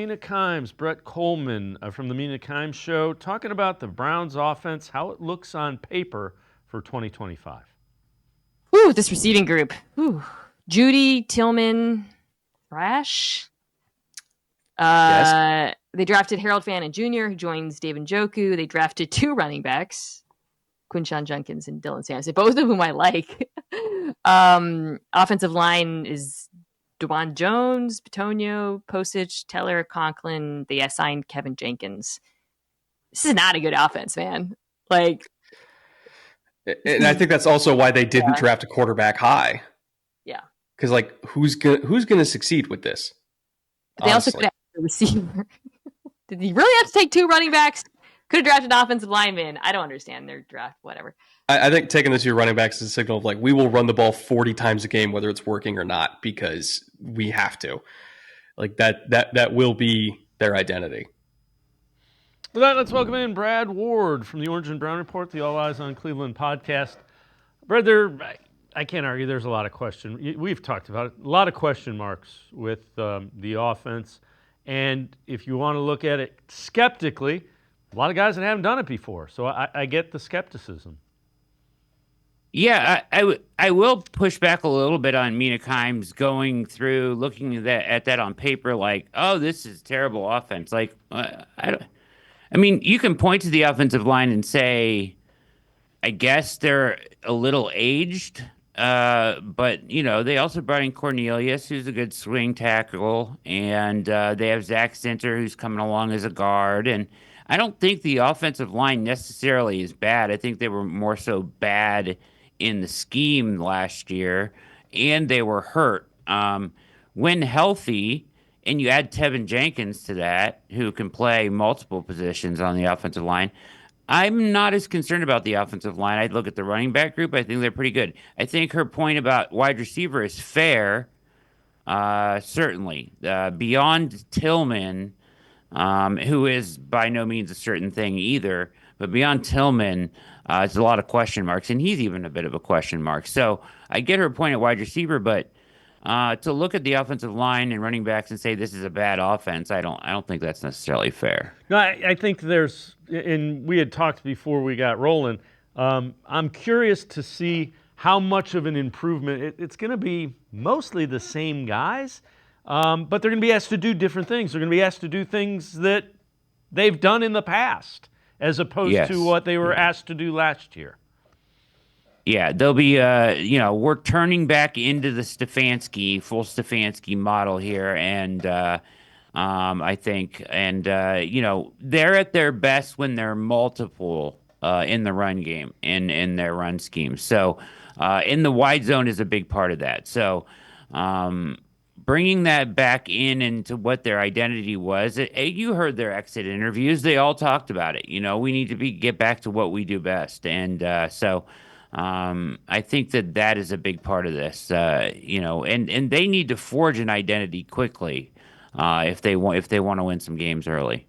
Mina Kimes, Brett Kollman from the Mina Kimes Show, talking about the Browns offense, how it looks on paper for 2025. Ooh, this receiving group. Ooh. Judy, Tillman, Thrash. Yes. They drafted Harold Fannin Jr., who joins Dave Njoku. They drafted 2 running backs, Quinshawn Jenkins and Dylan Sampson, both of whom I like. Offensive line is DeJuan Jones, Bitonio, Postage, Teller, Conklin. They assigned Kevin Jenkins. This is not a good offense, man. And I think that's also why they didn't draft a quarterback high. Yeah. Because who's gonna succeed with this? But they also could have a receiver. Did he really have to take 2 running backs? Could have drafted an offensive lineman. I don't understand their draft, whatever. I think taking the 2 running backs is a signal of we will run the ball 40 times a game, whether it's working or not, because we have to. That will be their identity. With that, let's welcome in Brad Ward from the Orange and Brown Report, the All Eyes on Cleveland podcast. Brad, I can't argue there's a lot of question. We've talked about it. A lot of question marks with the offense. And if you want to look at it skeptically, a lot of guys that haven't done it before. So I get the skepticism. Yeah, I will push back a little bit on Mina Kimes going through, looking at that on paper oh, this is terrible offense. I mean, you can point to the offensive line and say, I guess they're a little aged, but, they also brought in Cornelius, who's a good swing tackle, and they have Zach Center, who's coming along as a guard, and I don't think the offensive line necessarily is bad. I think they were more so bad in the scheme last year, and they were hurt. When healthy, and you add Tevin Jenkins to that, who can play multiple positions on the offensive line, I'm not as concerned about the offensive line. I'd look at the running back group. I think they're pretty good. I think her point about wide receiver is fair, certainly. Beyond Tillman, who is by no means a certain thing either, but beyond Tillman, it's a lot of question marks, and he's even a bit of a question mark. So I get her point at wide receiver, but to look at the offensive line and running backs and say this is a bad offense, I don't think that's necessarily fair. No, I think there's, and we had talked before we got rolling. I'm curious to see how much of an improvement. It's going to be mostly the same guys, but they're going to be asked to do different things. They're going to be asked to do things that they've done in the past, as opposed to what they were asked to do last year. Yeah, they'll be, we're turning back into the full Stefanski model here, and I think, and they're at their best when they're multiple in the run game and in their run scheme. So, in the wide zone is a big part of that. So, bringing that back into what their identity was, you heard their exit interviews. They all talked about it. We need to get back to what we do best, and so. I think that is a big part of this, and they need to forge an identity quickly if they want to win some games early.